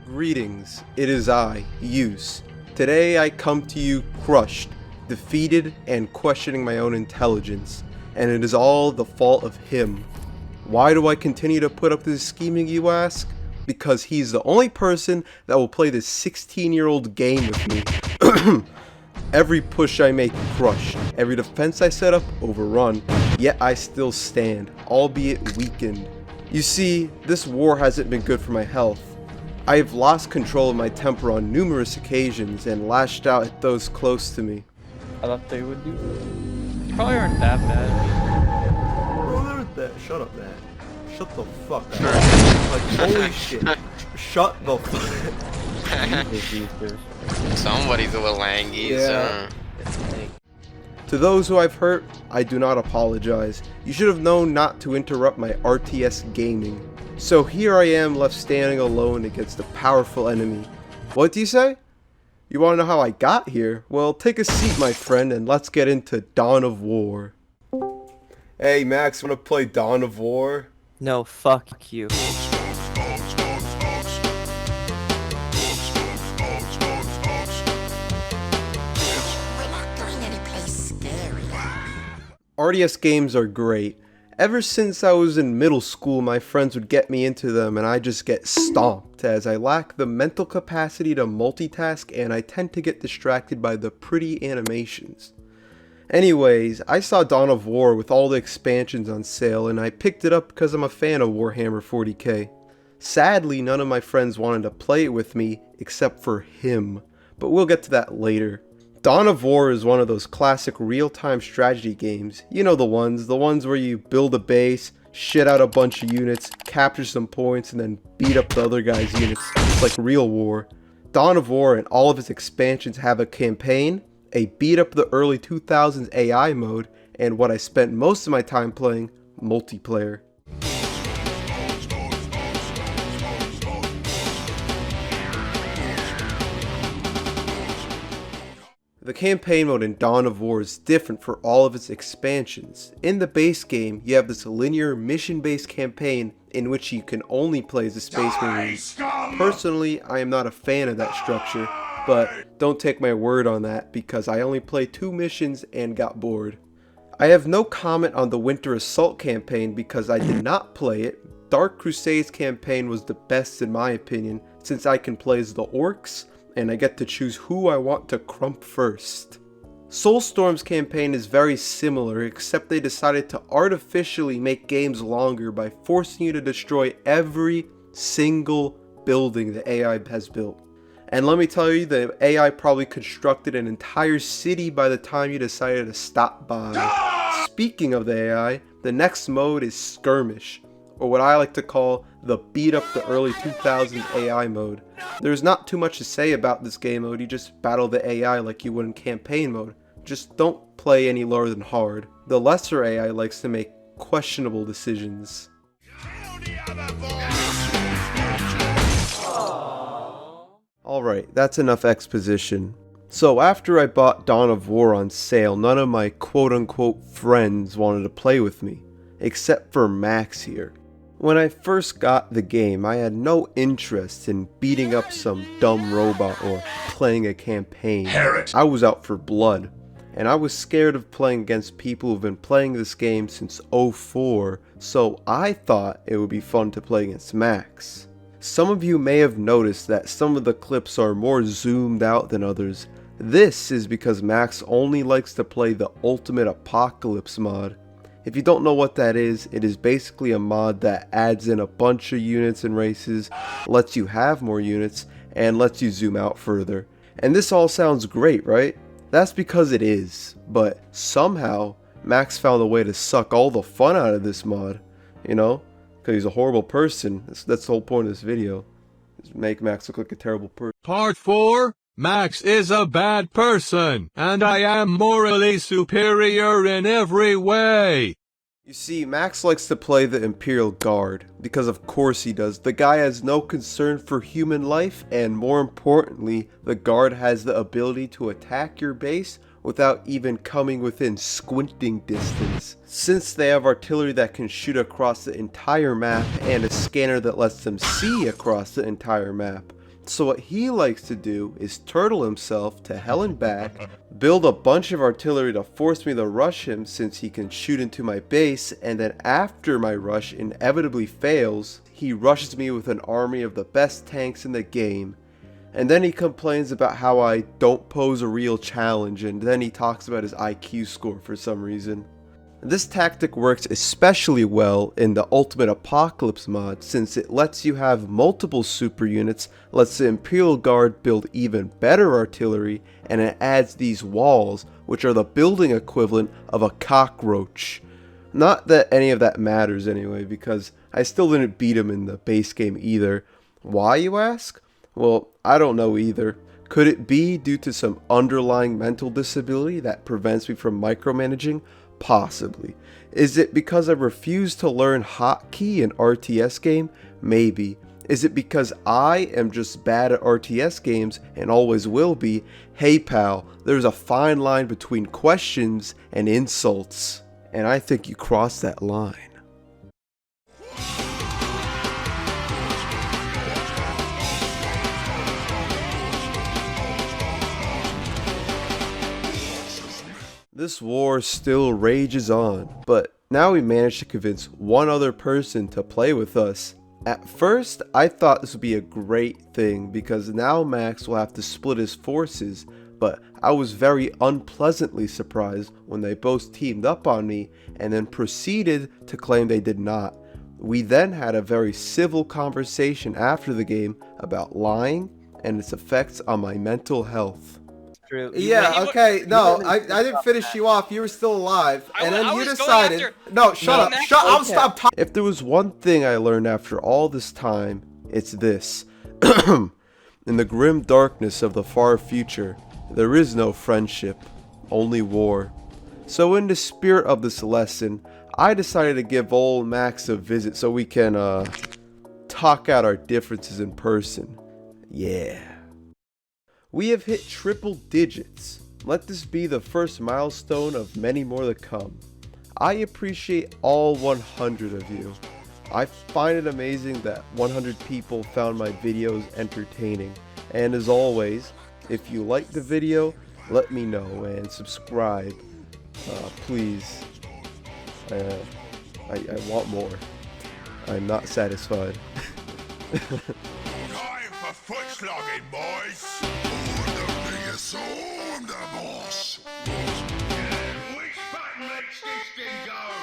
Greetings, it is I, Use. Today I come to you crushed, defeated, and questioning my own intelligence, and it is all the fault of him. Why do I continue to put up this scheming, you ask? Because he's the only person that will play this 16-year-old game with me. Every push I make crushed, every defense I set up overrun, yet I still stand, albeit weakened. You see, this war hasn't been good for my health. I have lost control of my temper on numerous occasions and lashed out at those close to me. I thought they would do. They probably aren't that bad. Bro, they're that. Shut up, man. Shut the fuck up. Like, holy shit. Shut the fuck up. Somebody's a little angry, yeah. To those who I've hurt, I do not apologize. You should have known not to interrupt my RTS gaming. So here I am left standing alone against a powerful enemy. What do you say? You want to know how I got here? Well, take a seat, my friend, and let's get into Dawn of War. Hey Max, wanna play Dawn of War? No, fuck you. RTS games are great. Ever since I was in middle school, my friends would get me into them and I just get stomped as I lack the mental capacity to multitask and I tend to get distracted by the pretty animations. Anyways, I saw Dawn of War with all the expansions on sale and I picked it up because I'm a fan of Warhammer 40k. Sadly, none of my friends wanted to play it with me except for him, but we'll get to that later. Dawn of War is one of those classic real-time strategy games. You know the ones where you build a base, shit out a bunch of units, capture some points, and then beat up the other guy's units. It's like real war. Dawn of War and all of its expansions have a campaign, a beat up the early 2000s AI mode, and what I spent most of my time playing, multiplayer. The campaign mode in Dawn of War is different for all of its expansions. In the base game, you have this linear mission-based campaign in which you can only play as a Space Marine. Personally, I am not a fan of that structure, but don't take my word on that because I only played 2 missions and got bored. I have no comment on the Winter Assault campaign because I did not play it. Dark Crusade's campaign was the best in my opinion since I can play as the orks, and I get to choose who I want to crump first. Soulstorm's campaign is very similar, except they decided to artificially make games longer by forcing you to destroy every single building the AI has built. And let me tell you, the AI probably constructed an entire city by the time you decided to stop by. Speaking of the AI, the next mode is Skirmish, or what I like to call the beat up the early 2000s AI mode. There's not too much to say about this game mode, you just battle the AI like you would in campaign mode. Just don't play any lower than hard. The lesser AI likes to make questionable decisions. Alright, that's enough exposition. So after I bought Dawn of War on sale, none of my quote-unquote friends wanted to play with me, except for Max here. When I first got the game, I had no interest in beating up some dumb robot or playing a campaign. I was out for blood, and I was scared of playing against people who've been playing this game since 04, so I thought it would be fun to play against Max. Some of you may have noticed that some of the clips are more zoomed out than others. This is because Max only likes to play the Ultimate Apocalypse mod. If you don't know what that is, it is basically a mod that adds in a bunch of units and races, lets you have more units, and lets you zoom out further. And this all sounds great, right? That's because it is, but somehow Max found a way to suck all the fun out of this mod, you know? Because he's a horrible person. That's the whole point of this video, is make Max look like a terrible person. Part 4. Max is a bad person, and I am morally superior in every way. You see, Max likes to play the Imperial Guard, because of course he does. The guy has no concern for human life, and more importantly, the Guard has the ability to attack your base without even coming within squinting distance. Since they have artillery that can shoot across the entire map, and a scanner that lets them see across the entire map, So what he likes to do is turtle himself to hell and back, build a bunch of artillery to force me to rush him since he can shoot into my base, and then after my rush inevitably fails, he rushes me with an army of the best tanks in the game. And then he complains about how I don't pose a real challenge, and then he talks about his IQ score for some reason. This tactic works especially well in the Ultimate Apocalypse mod since it lets you have multiple super units, lets the Imperial Guard build even better artillery, and it adds these walls, which are the building equivalent of a cockroach. Not that any of that matters anyway, because I still didn't beat him in the base game either. Why, you ask? Well, I don't know either. Could it be due to some underlying mental disability that prevents me from micromanaging? Possibly. Is it because I refuse to learn hotkey in RTS game? Maybe. Is it because I am just bad at RTS games and always will be? Hey pal, there's a fine line between questions and insults. And I think you crossed that line. This war still rages on, but now we managed to convince one other person to play with us. At first, I thought this would be a great thing because now Max will have to split his forces, but I was very unpleasantly surprised when they both teamed up on me and then proceeded to claim they did not. We then had a very civil conversation after the game about lying and its effects on my mental health. True. Yeah, okay, no, I didn't finish you off, you were still alive, and then you decided, no, shut up, I'll stop talking. If there was one thing I learned after all this time, it's this. In the grim darkness of the far future, there is no friendship, only war. So in the spirit of this lesson, I decided to give old Max a visit so we can, talk out our differences in person. Yeah. We have hit triple digits. Let this be the first milestone of many more to come. I appreciate all 100 of you. I find it amazing that 100 people found my videos entertaining. And as always, if you like the video, let me know and subscribe. Please. I want more. I'm not satisfied. Time for foot slogging, boys! Which button makes this thing go?